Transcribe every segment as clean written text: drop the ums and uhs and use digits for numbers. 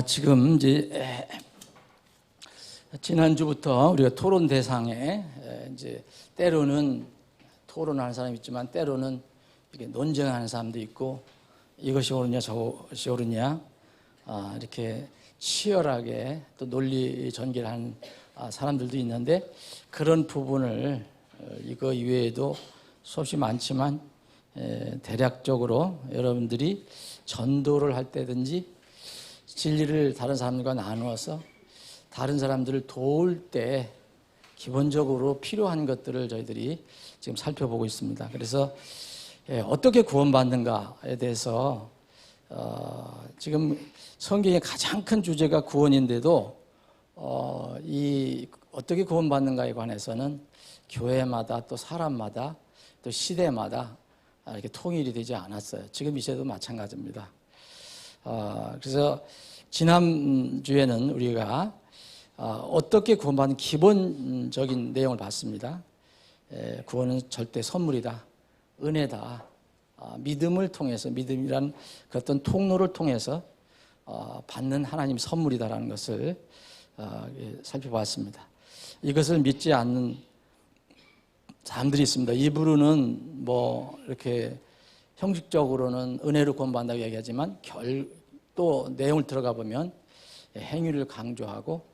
지금 이제 지난주부터 우리가 토론 대상에 이제 때로는 토론하는 사람이 있지만 때로는 이렇게 논쟁하는 사람도 있고 이것이 옳으냐 저것이 옳으냐 이렇게 치열하게 또 논리 전개를 하는 사람들도 있는데 그런 부분을 이거 이외에도 수없이 많지만 대략적으로 여러분들이 전도를 할 때든지 진리를 다른 사람들과 나누어서 다른 사람들을 도울 때 기본적으로 필요한 것들을 저희들이 지금 살펴보고 있습니다. 그래서 어떻게 구원받는가에 대해서 지금 성경의 가장 큰 주제가 구원인데도 이 어떻게 구원받는가에 관해서는 교회마다 또 사람마다 또 시대마다 이렇게 통일이 되지 않았어요. 지금 이 시대도 마찬가지입니다. 그래서 지난주에는 우리가 어떻게 구원받는 기본적인 내용을 봤습니다. 구원은 절대 선물이다. 은혜다. 믿음을 통해서 믿음이란 그 어떤 통로를 통해서 받는 하나님 선물이다라는 것을 살펴봤습니다. 이것을 믿지 않는 사람들이 있습니다. 일부러는 뭐 이렇게 형식적으로는 은혜로 구원받는다고 얘기하지만 또 내용을 들어가 보면 행위를 강조하고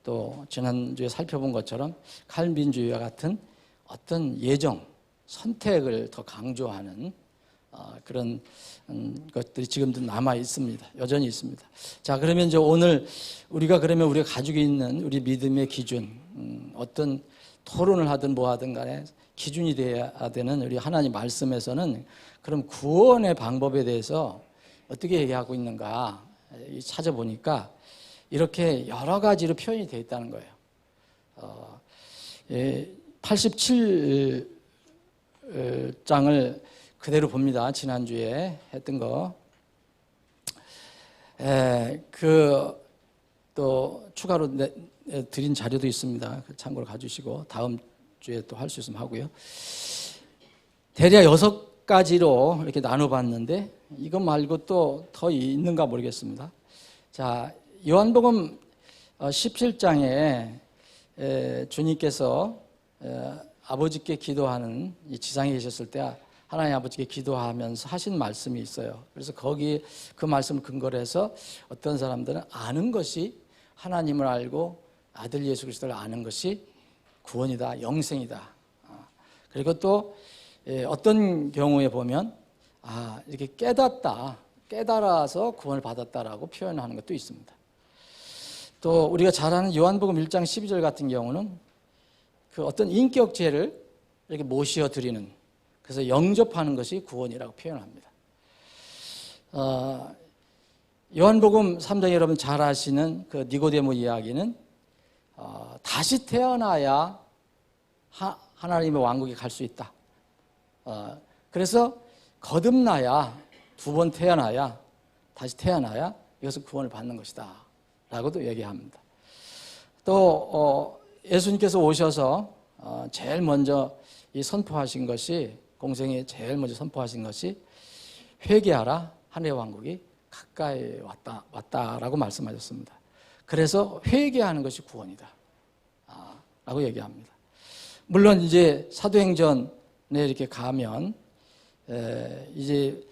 또 지난주에 살펴본 것처럼 칼빈주의와 같은 어떤 예정, 선택을 더 강조하는 그런 것들이 지금도 남아 있습니다. 여전히 있습니다. 자, 그러면 이제 오늘 우리가 가지고 있는 우리 믿음의 기준, 어떤 토론을 하든 뭐 하든 간에 기준이 되어야 되는 우리 하나님 말씀에서는 그럼 구원의 방법에 대해서 어떻게 얘기하고 있는가 찾아보니까 이렇게 여러 가지로 표현이 되어 있다는 거예요. 87장을 그대로 봅니다. 지난주에 했던 거. 또 추가로 드린 자료도 있습니다. 참고로 가주시고 다음 주에 또 할 수 있으면 하고요. 대략 6가지로 이렇게 나눠봤는데 이것 말고 또 더 있는가 모르겠습니다. 자, 요한복음 17장에 주님께서 아버지께 기도하는 이 지상에 계셨을 때 하나님 아버지께 기도하면서 하신 말씀이 있어요. 그래서 거기 그 말씀을 근거로 해서 어떤 사람들은 아는 것이 하나님을 알고 아들 예수 그리스도를 아는 것이 구원이다, 영생이다. 그리고 또 어떤 경우에 보면 이렇게 깨달아서 구원을 받았다라고 표현하는 것도 있습니다. 또 우리가 잘 아는 요한복음 1장 12절 같은 경우는 그 어떤 인격죄를 이렇게 모시어 드리는, 그래서 영접하는 것이 구원이라고 표현합니다. 요한복음 3장 여러분 잘 아시는 그 니고데모 이야기는 다시 태어나야 하나님의 왕국에 갈 수 있다. 그래서 거듭나야, 2번 태어나야, 다시 태어나야 이것은 구원을 받는 것이다 라고도 얘기합니다. 또 예수님께서 오셔서 제일 먼저 이 선포하신 것이, 공생에 제일 먼저 선포하신 것이 회개하라, 하늘의 왕국이 가까이 왔다라고 말씀하셨습니다. 그래서 회개하는 것이 구원이다 라고 얘기합니다. 물론 이제 사도행전에 이렇게 가면 이제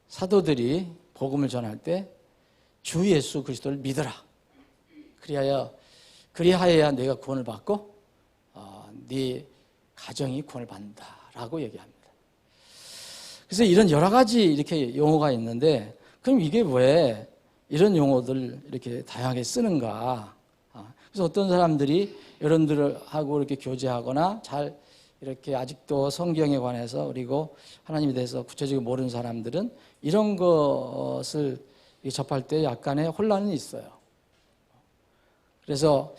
사도들이 복음을 전할 때 주 예수 그리스도를 믿어라. 그리하여야 내가 구원을 받고 네 가정이 구원을 받는다라고 얘기합니다. 그래서 이런 여러 가지 이렇게 용어가 있는데 그럼 이게 왜 이런 용어들 이렇게 다양하게 쓰는가? 그래서 어떤 사람들이 여러분들하고 이렇게 교제하거나 잘 이렇게 아직도 성경에 관해서 그리고 하나님에 대해서 구체적으로 모르는 사람들은 이런 것을 접할 때 약간의 혼란이 있어요. 그래서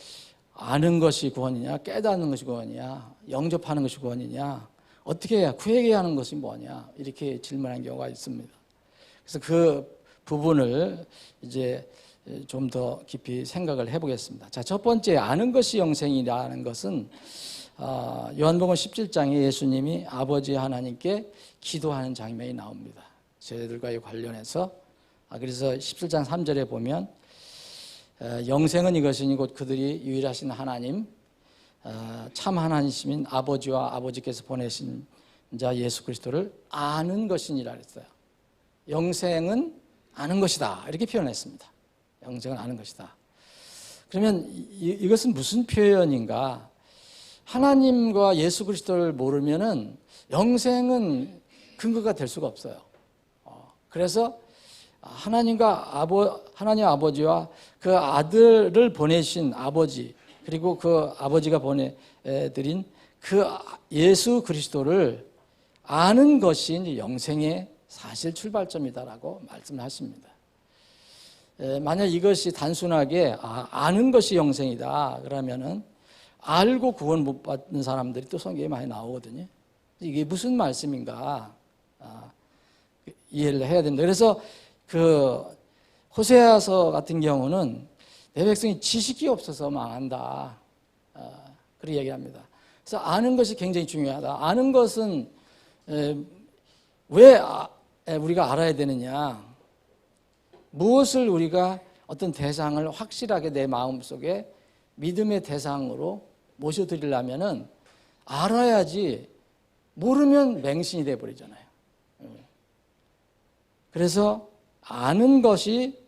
아는 것이 구원이냐, 깨닫는 것이 구원이냐, 영접하는 것이 구원이냐, 어떻게 해야 회개하는 것이 뭐냐 이렇게 질문하는 경우가 있습니다. 그래서 그 부분을 이제 좀 더 깊이 생각을 해보겠습니다. 자, 첫 번째 아는 것이 영생이라는 것은 요한복음 17장에 예수님이 아버지 하나님께 기도하는 장면이 나옵니다. 저희들과 관련해서 그래서 17장 3절에 보면 영생은 이것이니 곧 그들이 유일하신 하나님, 참 하나님이신 아버지와 아버지께서 보내신 자 예수 그리스도를 아는 것이니라 그랬어요. 영생은 아는 것이다 이렇게 표현했습니다. 영생은 아는 것이다. 그러면 이것은 무슨 표현인가? 하나님과 예수 그리스도를 모르면은 영생은 근거가 될 수가 없어요. 그래서 하나님 아버지와 그 아들을 보내신 아버지, 그리고 그 아버지가 보내드린 그 예수 그리스도를 아는 것이 이제 영생의 사실 출발점이다라고 말씀하십니다. 만약 이것이 단순하게 아는 것이 영생이다 그러면은 알고 구원 못 받는 사람들이 또 성경에 많이 나오거든요. 이게 무슨 말씀인가 이해를 해야 됩니다. 그래서 그 호세아서 같은 경우는 내 백성이 지식이 없어서 망한다 그렇게 얘기합니다. 그래서 아는 것이 굉장히 중요하다. 아는 것은 왜 우리가 알아야 되느냐? 무엇을 우리가 어떤 대상을 확실하게 내 마음속에 믿음의 대상으로 모셔드리려면은 알아야지, 모르면 맹신이 돼버리잖아요. 그래서 아는 것이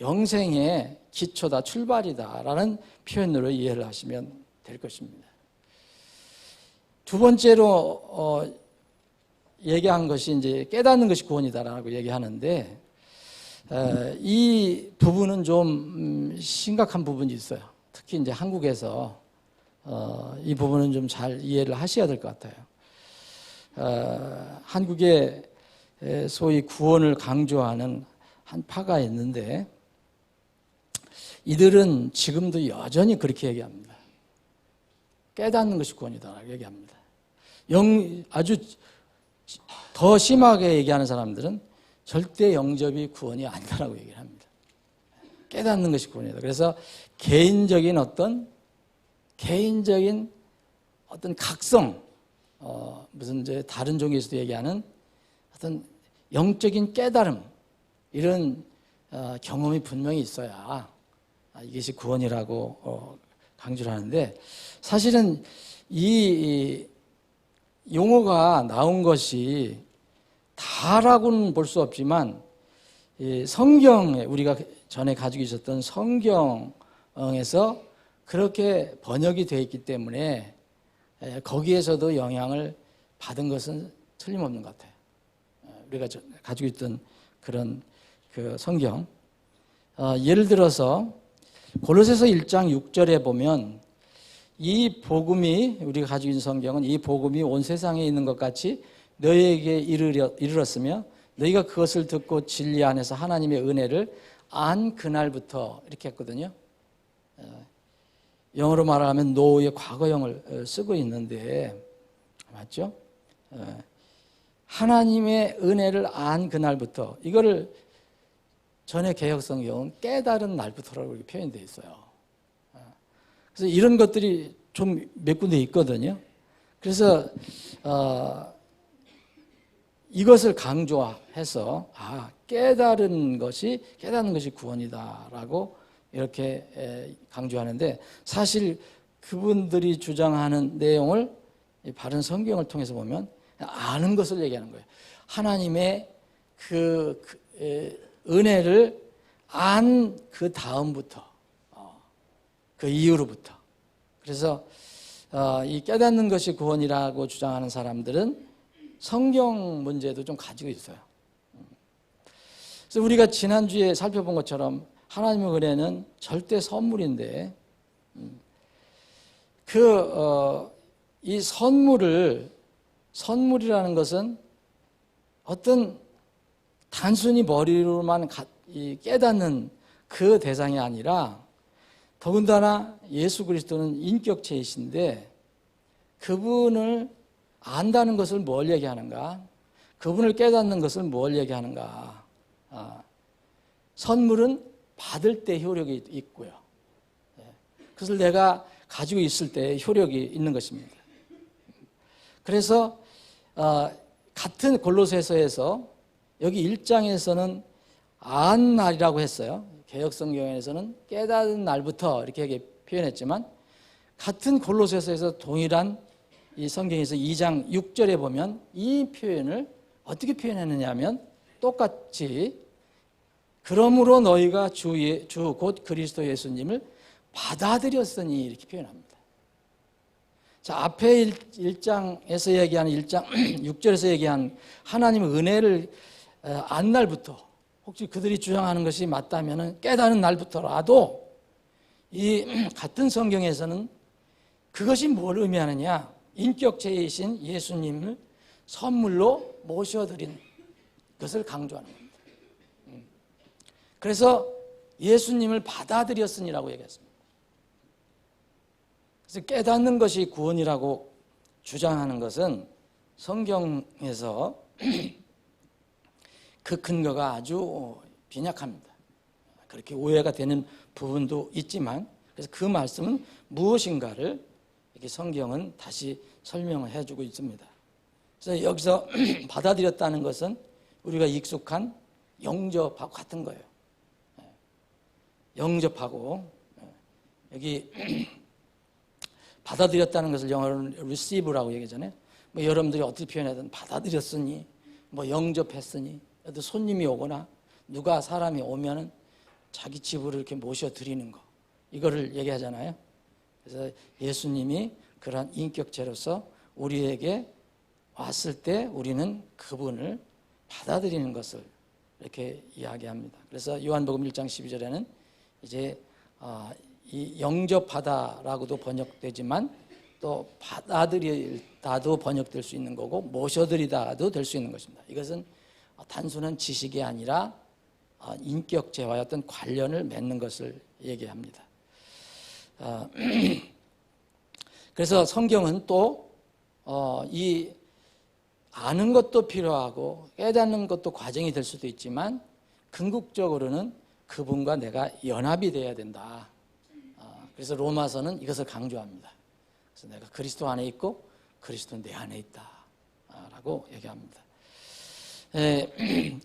영생의 기초다, 출발이다라는 표현으로 이해를 하시면 될 것입니다. 두 번째로 얘기한 것이 이제 깨닫는 것이 구원이다라고 얘기하는데, 이 부분은 좀 심각한 부분이 있어요. 특히 이제 한국에서 이 부분은 좀 잘 이해를 하셔야 될 것 같아요. 한국에 소위 구원을 강조하는 한 파가 있는데, 이들은 지금도 여전히 그렇게 얘기합니다. 깨닫는 것이 구원이다라고 얘기합니다. 아주 더 심하게 얘기하는 사람들은 절대 영접이 구원이 아니다라고 얘기를 합니다. 깨닫는 것이 구원이다. 그래서 개인적인 어떤 각성, 무슨 이제 다른 종교에서도 얘기하는 어떤 영적인 깨달음, 이런 경험이 분명히 있어야 이것이 구원이라고 강조를 하는데, 사실은 이 용어가 나온 것이 다라고는 볼 수 없지만, 성경에 우리가 전에 가지고 있었던 성경에서 그렇게 번역이 되어 있기 때문에 거기에서도 영향을 받은 것은 틀림없는 것 같아요. 우리가 가지고 있던 그런 그 성경, 예를 들어서 골로새서 1장 6절에 보면, 이 복음이, 우리가 가지고 있는 성경은 이 복음이 온 세상에 있는 것 같이 너희에게 이르렀으며 너희가 그것을 듣고 진리 안에서 하나님의 은혜를 안 그날부터, 이렇게 했거든요. 영어로 말하면 노의 과거형을 쓰고 있는데, 맞죠? 하나님의 은혜를 안 그날부터, 이거를 전에 개혁성경은 깨달은 날부터라고 이렇게 표현되어 있어요. 그래서 이런 것들이 좀 몇 군데 있거든요. 그래서 이것을 강조해서 깨닫는 것이 구원이다라고 이렇게 강조하는데, 사실 그분들이 주장하는 내용을 바른 성경을 통해서 보면 아는 것을 얘기하는 거예요. 하나님의 그 은혜를 안 그 다음부터, 그 이후로부터. 그래서 이 깨닫는 것이 구원이라고 주장하는 사람들은 성경 문제도 좀 가지고 있어요. 그래서 우리가 지난주에 살펴본 것처럼 하나님의 은혜는 절대 선물인데, 이 선물이라는 것은 어떤 단순히 머리로만 깨닫는 그 대상이 아니라, 더군다나 예수 그리스도는 인격체이신데 그분을 안다는 것을 뭘 얘기하는가? 그분을 깨닫는 것을 뭘 얘기하는가? 선물은 받을 때 효력이 있고요. 그것을 내가 가지고 있을 때 효력이 있는 것입니다. 그래서 같은 골로새서에서 여기 1장에서는 안 날이라고 했어요. 개역 성경에서는 깨닫는 날부터 이렇게 표현했지만 같은 골로새서에서 동일한 이 성경에서 2장 6절에 보면 이 표현을 어떻게 표현했느냐 하면 똑같이 그러므로 너희가 주 곧 그리스도 예수님을 받아들였으니 이렇게 표현합니다. 자, 앞에 1장에서 얘기한 1장 6절에서 얘기한 하나님의 은혜를 안 날부터 혹시 그들이 주장하는 것이 맞다면 깨닫는 날부터라도 이 같은 성경에서는 그것이 뭘 의미하느냐? 인격체이신 예수님을 선물로 모셔드린 것을 강조하는 겁니다. 그래서 예수님을 받아들였으니라고 얘기했습니다. 그래서 깨닫는 것이 구원이라고 주장하는 것은 성경에서 그 근거가 아주 빈약합니다. 그렇게 오해가 되는 부분도 있지만 그래서 그 말씀은 무엇인가를 이렇게 성경은 다시 설명을 해주고 있습니다. 그래서 여기서 받아들였다는 것은 우리가 익숙한 영접하고 같은 거예요. 영접하고 여기 받아들였다는 것을 영어로는 receive라고 얘기하잖아요. 뭐 여러분들이 어떻게 표현하든 받아들였으니 뭐 영접했으니 어떤 손님이 오거나 누가 사람이 오면은 자기 집으로 이렇게 모셔드리는 거 이거를 얘기하잖아요. 그래서 예수님이 그러한 인격체로서 우리에게 왔을 때 우리는 그분을 받아들이는 것을 이렇게 이야기합니다. 그래서 요한복음 1장 12절에는 이제 이 영접하다라고도 번역되지만 또 받아들이다도 번역될 수 있는 거고 모셔드리다도 될 수 있는 것입니다. 이것은 단순한 지식이 아니라 인격체와의 어떤 관련을 맺는 것을 얘기합니다. 그래서 성경은 또 이 아는 것도 필요하고 깨닫는 것도 과정이 될 수도 있지만 궁극적으로는 그분과 내가 연합이 돼야 된다. 그래서 로마서는 이것을 강조합니다. 그래서 내가 그리스도 안에 있고 그리스도는 내 안에 있다 라고 얘기합니다.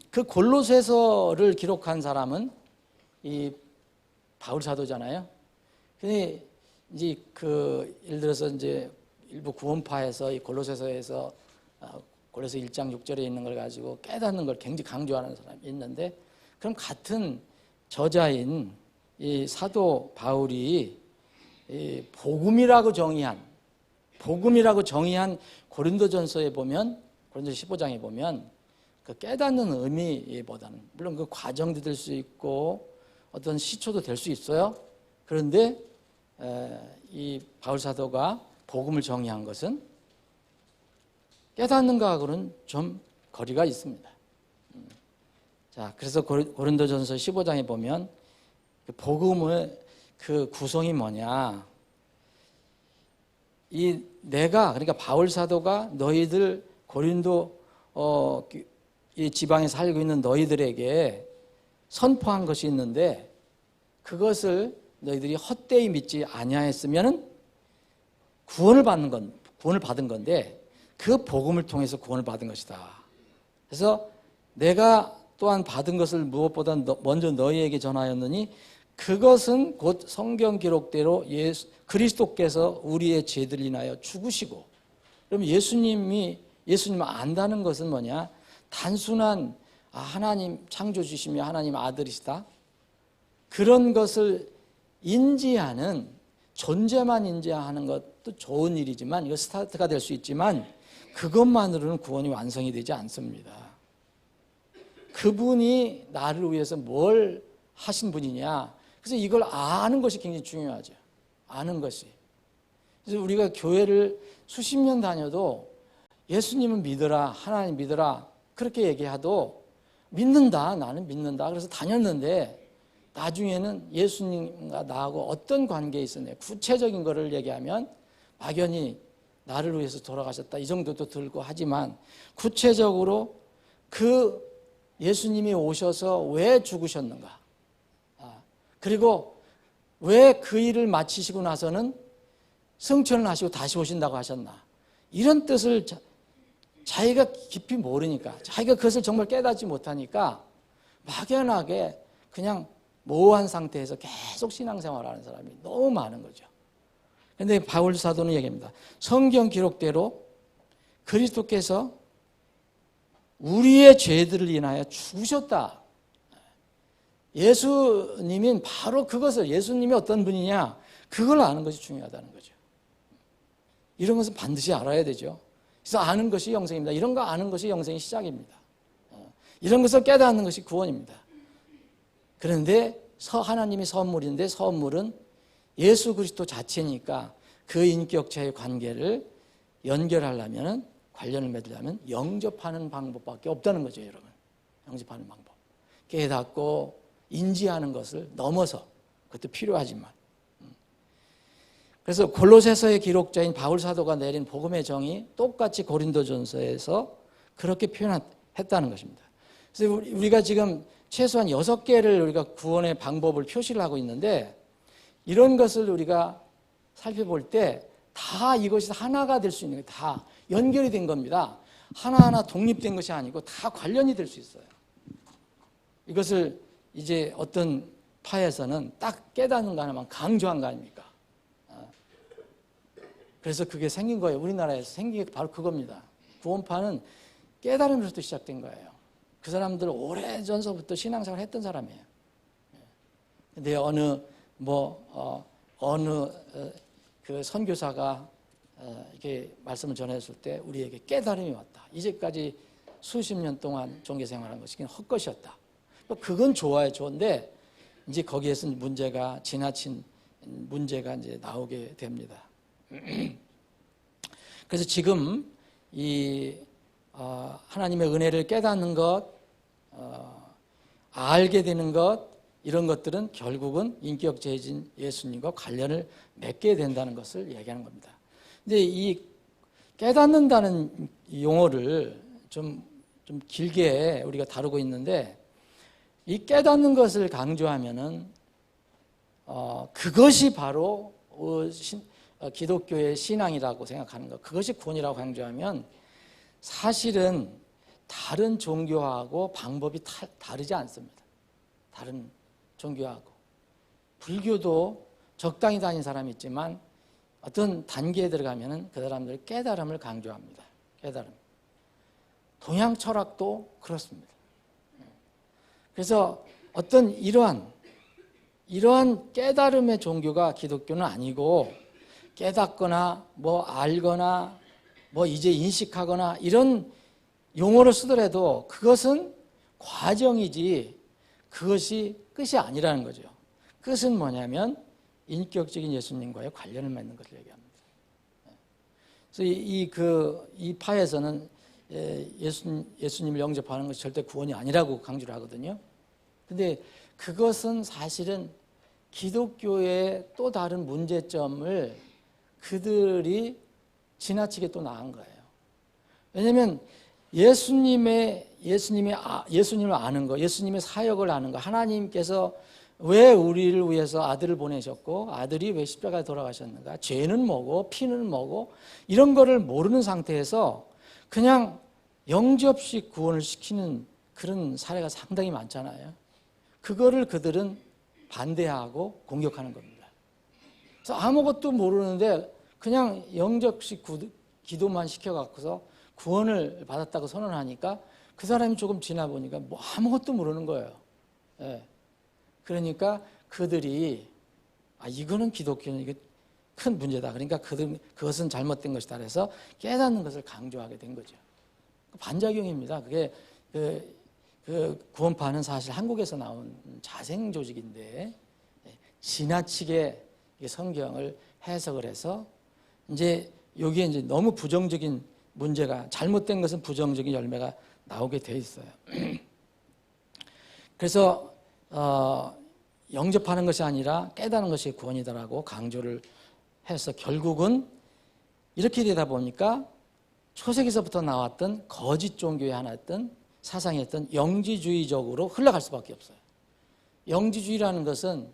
그 골로새서를 기록한 사람은 이 바울 사도잖아요. 근데 이제 예를 들어서 이제 일부 구원파에서 이 골로새서에서 골로새 1장 6절에 있는 걸 가지고 깨닫는 걸 굉장히 강조하는 사람이 있는데 그럼 같은 저자인 이 사도 바울이 이 복음이라고 정의한 고린도전서에 보면 고린도 15장에 보면 그 깨닫는 의미보다는 물론 그 과정도 될 수 있고 어떤 시초도 될 수 있어요. 그런데 이 바울 사도가 복음을 정의한 것은 깨닫는 것하고는 좀 거리가 있습니다. 자, 그래서 고린도전서 15장에 보면 그 복음의 그 구성이 뭐냐? 그러니까 바울 사도가 너희들 고린도 이 지방에 살고 있는 너희들에게 선포한 것이 있는데 그것을 너희들이 헛되이 믿지 아니하였으면은 구원을 받은 건데 그 복음을 통해서 구원을 받은 것이다. 그래서 내가 또한 받은 것을 무엇보다 먼저 너희에게 전하였느니 그것은 곧 성경 기록대로 그리스도께서 우리의 죄들을 인하여 죽으시고 그럼 예수님을 안다는 것은 뭐냐? 단순한 하나님 창조주시며 하나님 아들이시다. 그런 것을 인지하는 존재만 인지하는 것도 좋은 일이지만 이거 스타트가 될 수 있지만 그것만으로는 구원이 완성이 되지 않습니다. 그분이 나를 위해서 뭘 하신 분이냐. 그래서 이걸 아는 것이 굉장히 중요하죠. 아는 것이. 그래서 우리가 교회를 수십 년 다녀도 예수님은 믿어라, 하나님 믿어라 그렇게 얘기해도 믿는다, 나는 믿는다. 그래서 다녔는데 나중에는 예수님과 나하고 어떤 관계에 있었냐 구체적인 거를 얘기하면 막연히 나를 위해서 돌아가셨다 이 정도도 들고 하지만 구체적으로 그 예수님이 오셔서 왜 죽으셨는가 그리고 왜 그 일을 마치시고 나서는 승천을 하시고 다시 오신다고 하셨나 이런 뜻을 자기가 깊이 모르니까 자기가 그것을 정말 깨닫지 못하니까 막연하게 그냥 모호한 상태에서 계속 신앙생활하는 사람이 너무 많은 거죠. 그런데 바울 사도는 얘기합니다. 성경 기록대로 그리스도께서 우리의 죄들을 인하여 죽으셨다. 예수님은 바로 그것을, 예수님이 어떤 분이냐, 그걸 아는 것이 중요하다는 거죠. 이런 것은 반드시 알아야 되죠. 그래서 아는 것이 영생입니다. 이런 거 아는 것이 영생의 시작입니다. 이런 것을 깨닫는 것이 구원입니다. 그런데 하나님의 선물인데, 선물은 예수 그리스도 자체니까 그 인격체의 관계를 연결하려면, 관련을 맺으려면 영접하는 방법밖에 없다는 거죠, 여러분. 영접하는 방법. 깨닫고 인지하는 것을 넘어서, 그것도 필요하지만. 그래서 골로새서의 기록자인 바울 사도가 내린 복음의 정의 똑같이 고린도전서에서 그렇게 표현했다는 것입니다. 그래서 우리가 지금 최소한 6개를 우리가 구원의 방법을 표시를 하고 있는데, 이런 것을 우리가 살펴볼 때 다 이것이 하나가 될 수 있는 거예요. 다 연결이 된 겁니다. 하나하나 독립된 것이 아니고 다 관련이 될 수 있어요. 이것을 이제 어떤 파에서는 딱 깨닫는 거 하나만 강조한 거 아닙니까? 그래서 그게 생긴 거예요. 우리나라에서 생긴 게 바로 그겁니다. 구원파는 깨달음으로부터 시작된 거예요. 그 사람들 오래전서부터 신앙생활 했던 사람이에요. 근데 어느 그 선교사가 이렇게 말씀을 전했을 때 우리에게 깨달음이 왔다. 이제까지 수십 년 동안 종교생활한 것이 그냥 헛것이었다. 그건 좋아요, 좋은데 이제 거기에서 문제가, 지나친 문제가 이제 나오게 됩니다. 그래서 지금 이 하나님의 은혜를 깨닫는 것, 알게 되는 것, 이런 것들은 결국은 인격체이신 예수님과 관련을 맺게 된다는 것을 얘기하는 겁니다. 근데 이 깨닫는다는 용어를 좀 길게 우리가 다루고 있는데, 이 깨닫는 것을 강조하면은 그것이 바로 기독교의 신앙이라고 생각하는 것, 그것이 구원이라고 강조하면 사실은 다른 종교하고 방법이 다르지 않습니다. 다른 종교하고. 불교도 적당히 다닌 사람이 있지만 어떤 단계에 들어가면은 그 사람들 깨달음을 강조합니다. 깨달음. 동양 철학도 그렇습니다. 그래서 어떤 이러한 깨달음의 종교가 기독교는 아니고, 깨닫거나 뭐 알거나 뭐 이제 인식하거나 이런 용어를 쓰더라도 그것은 과정이지 그것이 끝이 아니라는 거죠. 끝은 뭐냐면 인격적인 예수님과의 관련을 맺는 것을 얘기합니다. 그래서 이 파에서는 예수님을 영접하는 것이 절대 구원이 아니라고 강조를 하거든요. 근데 그것은 사실은 기독교의 또 다른 문제점을 그들이 지나치게 또 나은 거예요. 왜냐하면 예수님을 아는 거, 예수님의 사역을 아는 거, 하나님께서 왜 우리를 위해서 아들을 보내셨고 아들이 왜 십자가에 돌아가셨는가, 죄는 뭐고 피는 뭐고, 이런 거를 모르는 상태에서 그냥 영접식 구원을 시키는 그런 사례가 상당히 많잖아요. 그거를 그들은 반대하고 공격하는 겁니다. 그래서 아무것도 모르는데 그냥 영접식 기도만 시켜갖고서 구원을 받았다고 선언하니까 그 사람이 조금 지나 보니까 뭐 아무것도 모르는 거예요. 예. 그러니까 그들이 이거는 기독교는 이게 큰 문제다. 그러니까 그것은 잘못된 것이다. 그래서 깨닫는 것을 강조하게 된 거죠. 반작용입니다. 그게 그 구원파는 사실 한국에서 나온 자생 조직인데 지나치게 성경을 해석을 해서 이제 여기에 이제 너무 부정적인 문제가, 잘못된 것은 부정적인 열매가 나오게 돼 있어요. 그래서 영접하는 것이 아니라 깨닫는 것이 구원이다라고 강조를 해서 결국은 이렇게 되다 보니까 초세기서부터 나왔던 거짓 종교의 하나였던 사상이었던 영지주의적으로 흘러갈 수밖에 없어요. 영지주의라는 것은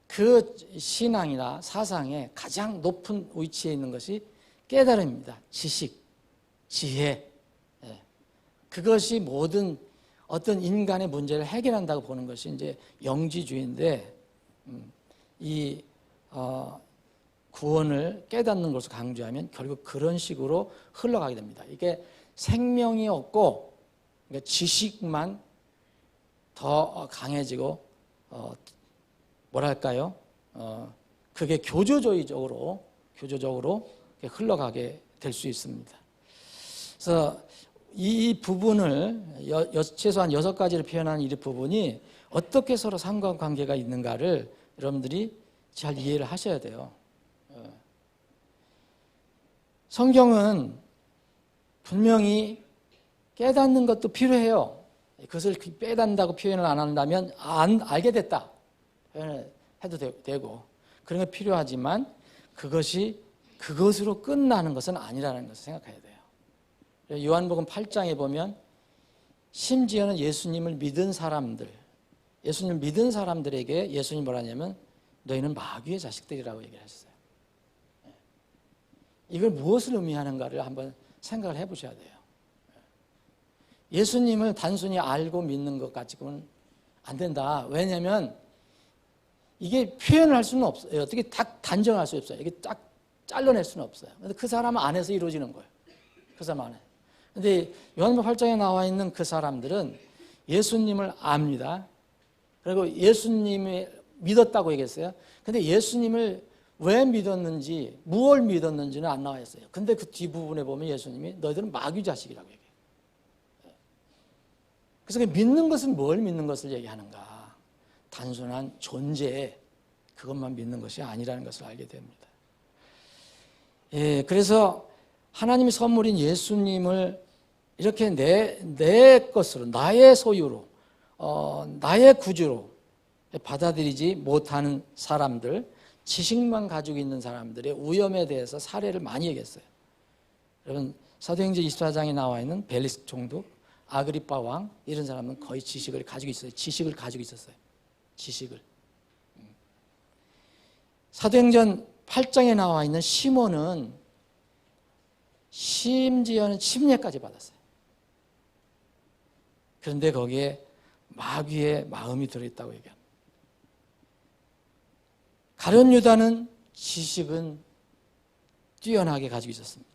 그 신앙이나 사상의 가장 높은 위치에 있는 것이 깨달음입니다. 지식, 지혜. 그것이 모든 어떤 인간의 문제를 해결한다고 보는 것이 이제 영지주의인데, 이 구원을 깨닫는 것을 강조하면 결국 그런 식으로 흘러가게 됩니다. 이게 생명이 없고 그러니까 지식만 더 강해지고 뭐랄까요? 그게 교조적으로 흘러가게 될 수 있습니다. 그래서 이 부분을 최소한 6가지를 표현한 이 부분이 어떻게 서로 상관관계가 있는가를 여러분들이 잘 이해를 하셔야 돼요. 성경은 분명히 깨닫는 것도 필요해요. 그것을 깨닫는다고 표현을 안 한다면 알게 됐다 표현을 해도 되고 그런 게 필요하지만 그것으로 끝나는 것은 아니라는 것을 생각해야 돼요. 요한복음 8장에 보면 심지어는 예수님을 믿은 사람들에게 예수님이 뭐라 하냐면 너희는 마귀의 자식들이라고 얘기를 하셨어요. 이걸 무엇을 의미하는가를 한번 생각을 해보셔야 돼요. 예수님을 단순히 알고 믿는 것 가지고는 안 된다. 왜냐하면 이게 표현을 할 수는 없어요. 어떻게 딱 단정할 수 없어요. 이게 딱 잘라낼 수는 없어요. 근데 그 사람 안에서 이루어지는 거예요. 그 사람 안에. 근데 요한복음 8장에 나와 있는 그 사람들은 예수님을 압니다. 그리고 예수님을 믿었다고 얘기했어요. 근데 예수님을 왜 믿었는지, 무엇을 믿었는지는 안 나와 있어요. 근데 그 뒷부분에 보면 예수님이 너희들은 마귀 자식이라고 얘기해요. 그래서 믿는 것은 뭘 믿는 것을 얘기하는가? 단순한 존재, 그것만 믿는 것이 아니라는 것을 알게 됩니다. 그래서 하나님의 선물인 예수님을 이렇게 내 것으로, 나의 소유로, 나의 구주로 받아들이지 못하는 사람들, 지식만 가지고 있는 사람들의 위험에 대해서 사례를 많이 얘기했어요. 여러분 사도행전 24장에 나와 있는 벨리스 총독, 아그리빠 왕 이런 사람은 거의 지식을 가지고 있어요. 지식을 가지고 있었어요. 지식을. 사도행전 8장에 나와 있는 시몬은 심지어는 침례까지 받았어요. 그런데 거기에 마귀의 마음이 들어있다고 얘기합니다. 가룟 유다는 지식은 뛰어나게 가지고 있었습니다.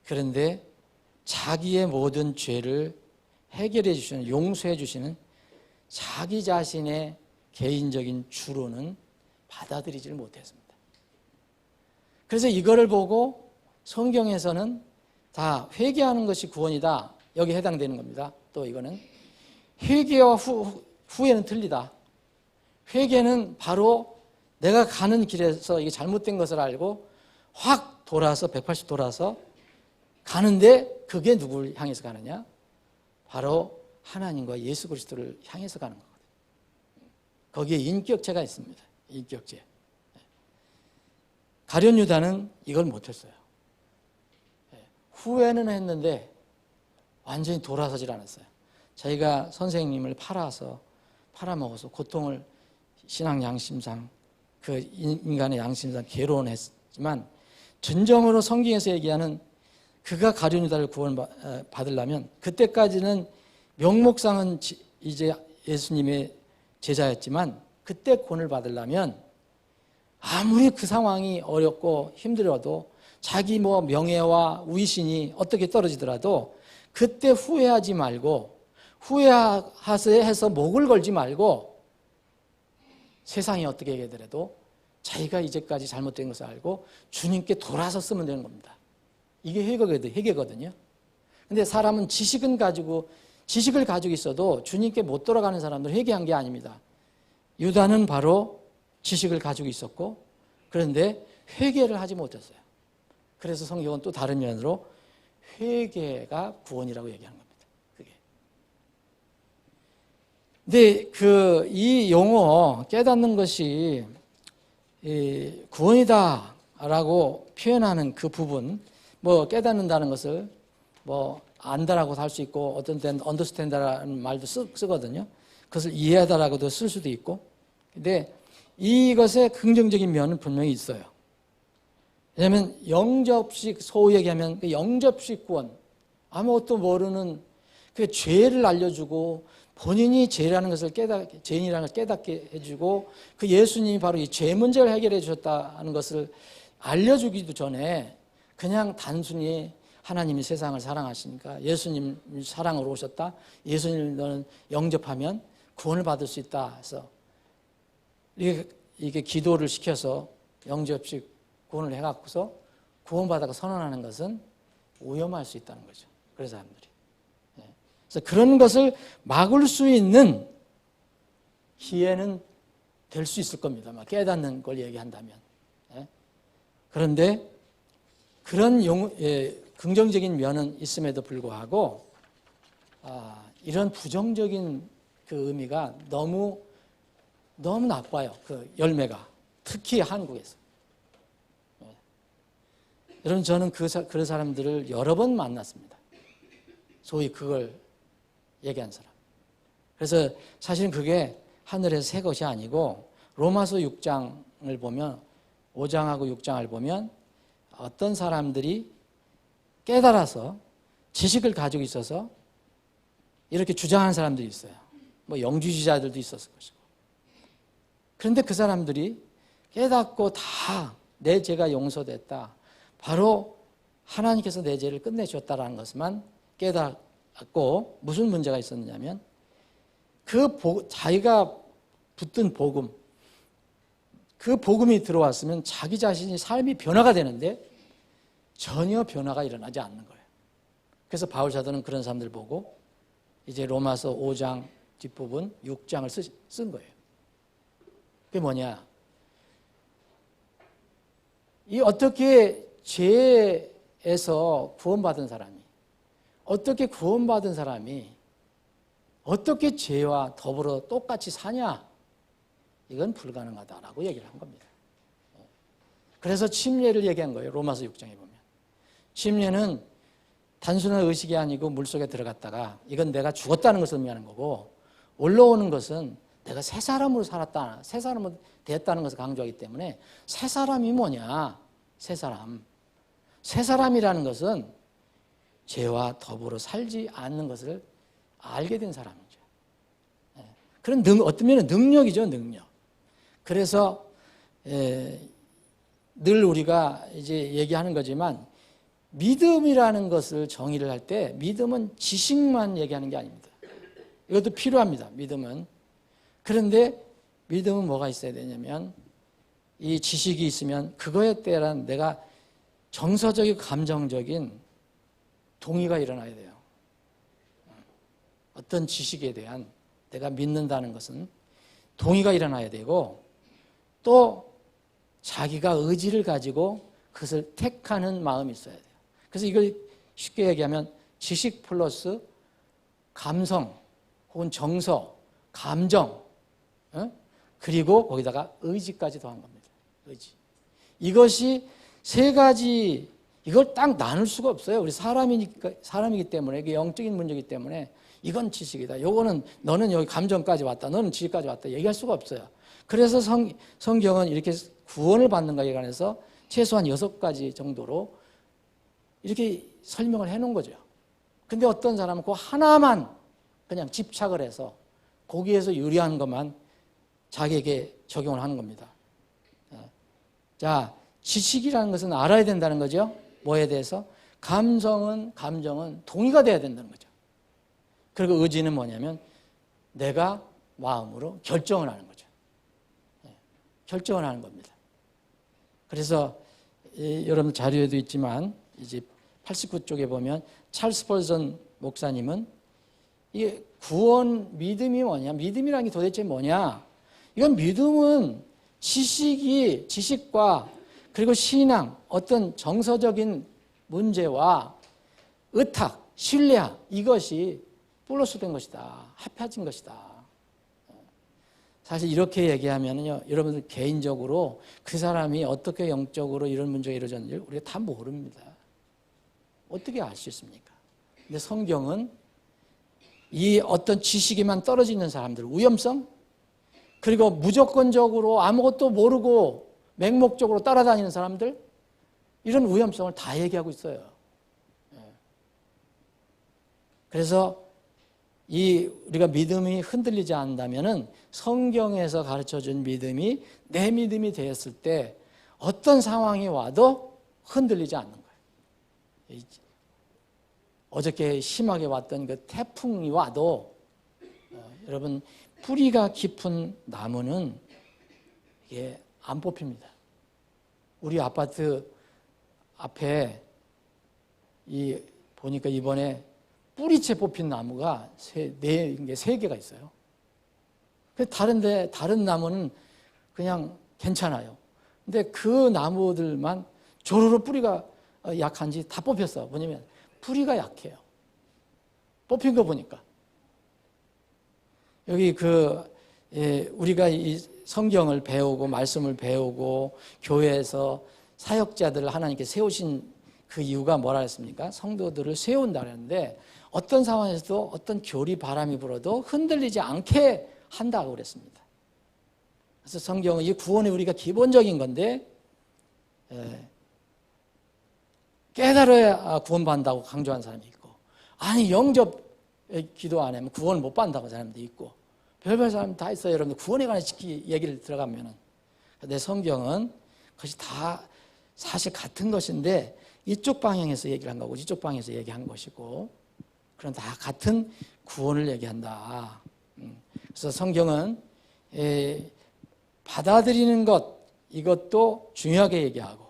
그런데 자기의 모든 죄를 해결해 주시는, 용서해 주시는 자기 자신의 개인적인 주로는 받아들이지를 못했습니다. 그래서 이거를 보고 성경에서는 다 회개하는 것이 구원이다. 여기 해당되는 겁니다. 또 이거는 회개와 후회는 틀리다. 회개는 바로 내가 가는 길에서 이게 잘못된 것을 알고 확 돌아서 180 돌아서 가는데 그게 누구를 향해서 가느냐? 바로 하나님과 예수 그리스도를 향해서 가는 거거든요. 거기에 인격체가 있습니다. 인격체. 가룟 유다는 이걸 못했어요. 후회는 했는데 완전히 돌아서질 않았어요. 자기가 선생님을 팔아먹어서 고통을 신앙 양심상 그 인간의 양심상 괴로운 했지만 진정으로 성경에서 얘기하는 그가 가룟 유다를 구원받으려면 그때까지는 명목상은 이제 예수님의 제자였지만 그때 구원을 받으려면 아무리 그 상황이 어렵고 힘들어도 자기 명예와 위신이 어떻게 떨어지더라도 그때 후회하지 말고 후회해서 목을 걸지 말고 세상이 어떻게 얘기하더라도 자기가 이제까지 잘못된 것을 알고 주님께 돌아서 쓰면 되는 겁니다. 이게 회개거든요. 근데 사람은 지식을 가지고 있어도 주님께 못 돌아가는 사람들은 회개한 게 아닙니다. 유다는 바로 지식을 가지고 있었고 그런데 회개를 하지 못했어요. 그래서 성경은 또 다른 면으로 회개가 구원이라고 얘기하는 겁니다. 그게. 근데 이 용어 깨닫는 것이 구원이다라고 표현하는 그 부분, 깨닫는다는 것을 안다라고도 할 수 있고 어떤 때는 understand라는 말도 쓰거든요. 그것을 이해하다라고도 쓸 수도 있고. 근데 이것의 긍정적인 면은 분명히 있어요. 왜냐하면 영접식, 소위 얘기하면 영접식 구원, 아무것도 모르는 그 죄를 알려주고 본인이 죄라는 것을 죄인이라는 걸 깨닫게 해주고 그 예수님이 바로 이 죄 문제를 해결해 주셨다는 것을 알려주기도 전에 그냥 단순히 하나님이 세상을 사랑하시니까 예수님 사랑으로 오셨다. 예수님을 너는 영접하면 구원을 받을 수 있다 해서 이게 기도를 시켜서 영접식 구원을 해갖고서 구원받아가 선언하는 것은 오염할 수 있다는 거죠. 그런 사람들이. 그래서 그런 것을 막을 수 있는 기회는 될 수 있을 겁니다. 깨닫는 걸 얘기한다면. 그런데 그런 긍정적인 면은 있음에도 불구하고 이런 부정적인 그 의미가 너무 나빠요. 그 열매가. 특히 한국에서. 여러분 저는 그런 사람들을 여러 번 만났습니다. 소위 그걸 얘기한 사람. 그래서 사실은 그게 하늘에서 새 것이 아니고 로마서 6장을 보면 5장하고 6장을 보면 어떤 사람들이 깨달아서 지식을 가지고 있어서 이렇게 주장하는 사람들이 있어요. 뭐 영주주의자들도 있었을 것이고. 그런데 그 사람들이 깨닫고 다 내 죄가 용서됐다. 바로 하나님께서 내 죄를 끝내주셨다라는 것만 깨닫고 무슨 문제가 있었느냐면 자기가 붙든 복음, 그 복음이 들어왔으면 자기 자신이 삶이 변화가 되는데 전혀 변화가 일어나지 않는 거예요. 그래서 바울 사도는 그런 사람들 보고 이제 로마서 5장 뒷부분 6장을 쓴 거예요. 그게 뭐냐? 이 어떻게 죄에서 구원받은 사람이 어떻게 구원받은 사람이 어떻게 죄와 더불어 똑같이 사냐? 이건 불가능하다라고 얘기를 한 겁니다. 그래서 침례를 얘기한 거예요. 로마서 6장에 보면. 침례는 단순한 의식이 아니고 물속에 들어갔다가 이건 내가 죽었다는 것을 의미하는 거고 올라오는 것은 내가 새 사람으로 살았다, 새 사람으로 되었다는 것을 강조하기 때문에 새 사람이 뭐냐? 새 사람. 새 사람이라는 것은 죄와 더불어 살지 않는 것을 알게 된 사람이죠. 그런 어떤 면은 능력이죠, 능력. 그래서 늘 우리가 이제 얘기하는 거지만 믿음이라는 것을 정의를 할 때 믿음은 지식만 얘기하는 게 아닙니다. 이것도 필요합니다, 믿음은. 그런데 믿음은 뭐가 있어야 되냐면 이 지식이 있으면 그거에 따른 내가 정서적이고 감정적인 동의가 일어나야 돼요. 어떤 지식에 대한 내가 믿는다는 것은 동의가 일어나야 되고 또 자기가 의지를 가지고 그것을 택하는 마음이 있어야 돼요. 그래서 이걸 쉽게 얘기하면 지식 플러스 감성 혹은 정서, 감정 그리고 거기다가 의지까지 더한 겁니다. 의지. 이것이 세 가지 이걸 딱 나눌 수가 없어요. 우리 사람이기 때문에 이게 영적인 문제이기 때문에 이건 지식이다. 요거는 너는 여기 감정까지 왔다. 너는 지식까지 왔다. 얘기할 수가 없어요. 그래서 성경은 이렇게 구원을 받는 것에 관해서 최소한 6가지 정도로 이렇게 설명을 해놓은 거죠. 근데 어떤 사람은 그 하나만 그냥 집착을 해서 거기에서 유리한 것만 자기에게 적용을 하는 겁니다. 자, 지식이라는 것은 알아야 된다는 거죠. 뭐에 대해서? 감정은 동의가 돼야 된다는 거죠. 그리고 의지는 뭐냐면 내가 마음으로 결정을 하는 거죠. 결정을 하는 겁니다. 그래서 여러분 자료에도 있지만 이제 89쪽에 보면 찰스 펄슨 목사님은 이 구원 믿음이 뭐냐? 믿음이라는 게 도대체 뭐냐? 이건 믿음은 지식과 그리고 신앙, 어떤 정서적인 문제와 의탁, 신뢰함 이것이 플러스된 것이다. 합해진 것이다. 사실 이렇게 얘기하면요, 여러분들 개인적으로 그 사람이 어떻게 영적으로 이런 문제가 이루어졌는지 우리가 다 모릅니다. 어떻게 알 수 있습니까? 근데 성경은 이 어떤 지식에만 떨어져 있는 사람들, 위험성, 그리고 무조건적으로 아무것도 모르고 맹목적으로 따라다니는 사람들, 이런 위험성을 다 얘기하고 있어요. 그래서 우리가 믿음이 흔들리지 않는다면은 성경에서 가르쳐준 믿음이 내 믿음이 되었을 때 어떤 상황이 와도 흔들리지 않는 거예요. 어저께 심하게 왔던 그 태풍이 와도 여러분 뿌리가 깊은 나무는 이게 안 뽑힙니다. 우리 아파트 앞에 보니까 이번에 뿌리채 뽑힌 나무가 세 개가 있어요. 다른 나무는 그냥 괜찮아요. 근데 그 나무들만 조르르 뿌리가 약한지 다 뽑혔어. 뭐냐면 뿌리가 약해요. 뽑힌 거 보니까. 여기 우리가 이 성경을 배우고 말씀을 배우고 교회에서 사역자들을 하나님께 세우신 그 이유가 뭐라 했습니까? 성도들을 세운다 그랬는데 어떤 상황에서도 어떤 교리 바람이 불어도 흔들리지 않게 한다고 그랬습니다. 그래서 성경은 이 구원이 우리가 기본적인 건데 깨달아야 구원받는다고 강조한 사람이 있고 아니 영접 기도 안 하면 구원 못 받는다고 하는 사람도 있고 별별 사람 다 있어요. 여러분들 구원에 관한 얘기를 들어가면은 근데 성경은 그것이 다 사실 같은 것인데 이쪽 방향에서 얘기를 한 거고 이쪽 방향에서 얘기한 것이고 그럼 다 같은 구원을 얘기한다. 그래서 성경은 받아들이는 것 이것도 중요하게 얘기하고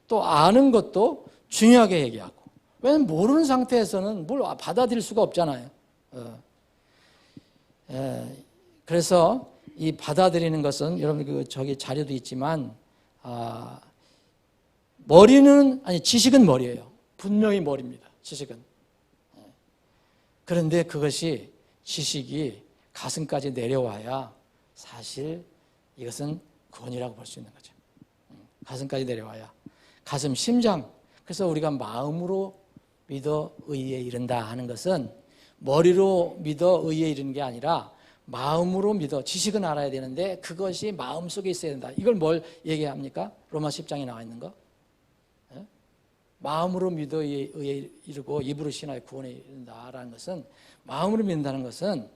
또 아는 것도 중요하게 얘기하고 왜냐하면 모르는 상태에서는 뭘 받아들일 수가 없잖아요. 그래서 이 받아들이는 것은 여러분 저기 자료도 있지만 지식은 머리예요. 분명히 머리입니다. 지식은. 그런데 그것이 지식이 가슴까지 내려와야 사실 이것은 구원이라고 볼 수 있는 거죠. 가슴까지 내려와야. 가슴, 심장. 그래서 우리가 마음으로 믿어 의에 이른다 하는 것은 머리로 믿어 의에 이르는 게 아니라 마음으로 믿어. 지식은 알아야 되는데 그것이 마음속에 있어야 된다. 이걸 뭘 얘기합니까? 로마 10장에 나와 있는 거. 마음으로 믿어 의에 이르고 입으로 신하여 구원에 이른다라는 것은 마음으로 믿는다는 것은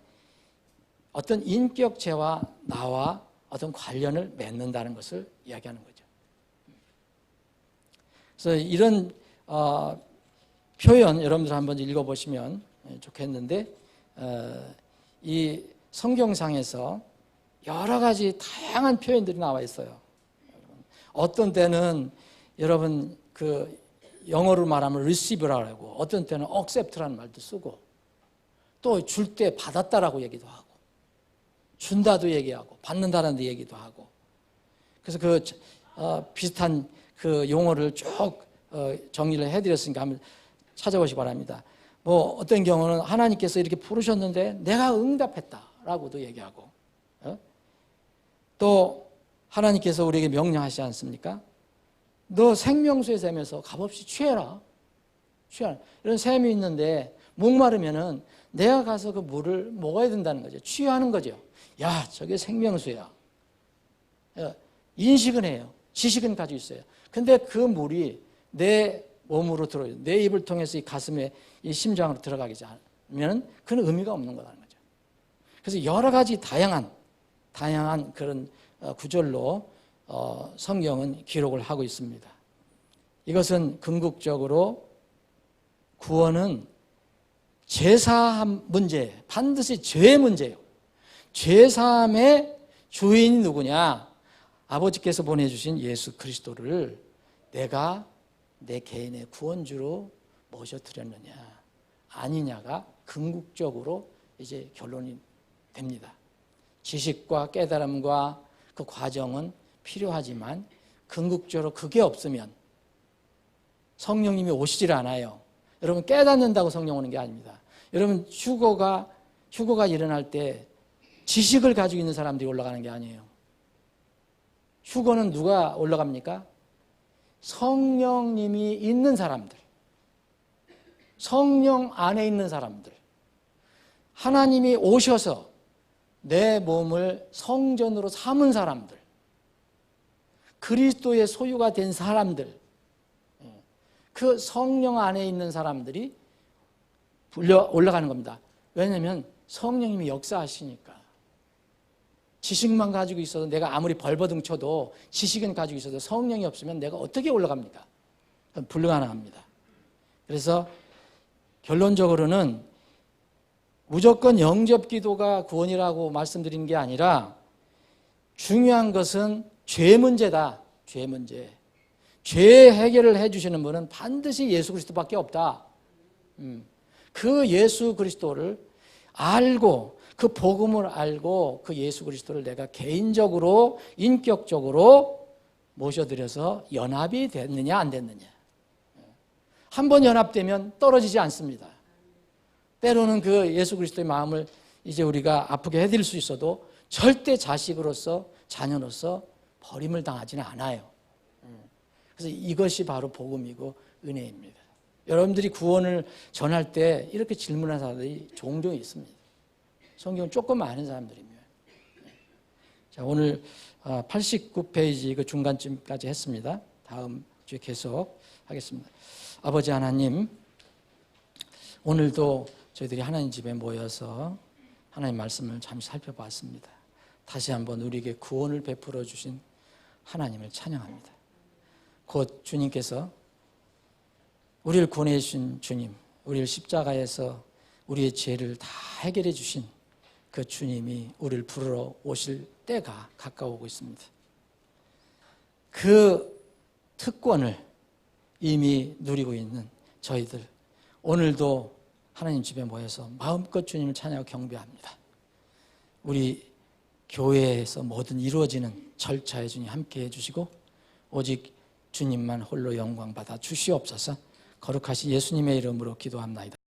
어떤 인격체와 나와 어떤 관련을 맺는다는 것을 이야기하는 거죠. 그래서 이런 표현 여러분들 한번 읽어보시면 좋겠는데 이 성경상에서 여러 가지 다양한 표현들이 나와 있어요. 어떤 때는 여러분 영어로 말하면 receive라고 하고 어떤 때는 accept라는 말도 쓰고 또 줄 때 받았다라고 얘기도 하고 준다도 얘기하고 받는다라는 얘기도 하고 그래서 비슷한 용어를 쭉 정리를 해드렸으니까 한번 찾아보시기 바랍니다. 어떤 경우는 하나님께서 이렇게 부르셨는데 내가 응답했다라고도 얘기하고 또 하나님께서 우리에게 명령하시지 않습니까? 너 생명수의 샘에서 값없이 취해라. 이런 샘이 있는데 목마르면은 내가 가서 그 물을 먹어야 된다는 거죠. 취하는 거죠. 야, 저게 생명수야. 인식은 해요. 지식은 가지고 있어요. 근데 그 물이 내 몸으로 들어요. 내 입을 통해서 이 가슴에 이 심장으로 들어가지 않으면 그는 의미가 없는 거라는 거죠. 그래서 여러 가지 다양한 그런 구절로 성경은 기록을 하고 있습니다. 이것은 궁극적으로 구원은 죄사함 문제, 반드시 죄의 문제예요. 죄사함의 주인이 누구냐? 아버지께서 보내주신 예수 그리스도를 내가 내 개인의 구원주로 모셔드렸느냐 아니냐가 궁극적으로 이제 결론이 됩니다. 지식과 깨달음과 그 과정은 필요하지만 궁극적으로 그게 없으면 성령님이 오시질 않아요. 여러분 깨닫는다고 성령 오는 게 아닙니다. 여러분 휴거가 일어날 때 지식을 가지고 있는 사람들이 올라가는 게 아니에요. 휴거는 누가 올라갑니까? 성령님이 있는 사람들, 성령 안에 있는 사람들, 하나님이 오셔서 내 몸을 성전으로 삼은 사람들, 그리스도의 소유가 된 사람들, 그 성령 안에 있는 사람들이 올라가는 겁니다. 왜냐하면 성령님이 역사하시니까. 지식만 가지고 있어도 내가 아무리 벌버둥 쳐도 지식은 가지고 있어도 성령이 없으면 내가 어떻게 올라갑니까? 불가능합니다. 그래서 결론적으로는 무조건 영접 기도가 구원이라고 말씀드리는 게 아니라 중요한 것은 죄 문제다. 죄 문제. 죄 해결을 해주시는 분은 반드시 예수 그리스도밖에 없다. 그 예수 그리스도를 알고 그 복음을 알고 그 예수 그리스도를 내가 개인적으로 인격적으로 모셔드려서 연합이 됐느냐 안 됐느냐. 한번 연합되면 떨어지지 않습니다. 때로는 그 예수 그리스도의 마음을 이제 우리가 아프게 해드릴 수 있어도 절대 자식으로서 자녀로서 버림을 당하지는 않아요. 그래서 이것이 바로 복음이고 은혜입니다. 여러분들이 구원을 전할 때 이렇게 질문하는 사람들이 종종 있습니다. 성경 조금 아는 사람들이면. 자, 오늘 89페이지 그 중간쯤까지 했습니다. 다음 주에 계속 하겠습니다. 아버지 하나님, 오늘도 저희들이 하나님 집에 모여서 하나님 말씀을 잠시 살펴봤습니다. 다시 한번 우리에게 구원을 베풀어 주신 하나님을 찬양합니다. 곧 주님께서 우리를 구원해 주신 주님, 우리를 십자가에서 우리의 죄를 다 해결해 주신 그 주님이 우리를 부르러 오실 때가 가까워오고 있습니다. 그 특권을 이미 누리고 있는 저희들, 오늘도 하나님 집에 모여서 마음껏 주님을 찬양하고 경배합니다. 우리 교회에서 뭐든 이루어지는 절차에 주님 함께해 주시고 오직 주님만 홀로 영광 받아 주시옵소서. 거룩하신 예수님의 이름으로 기도합나이다.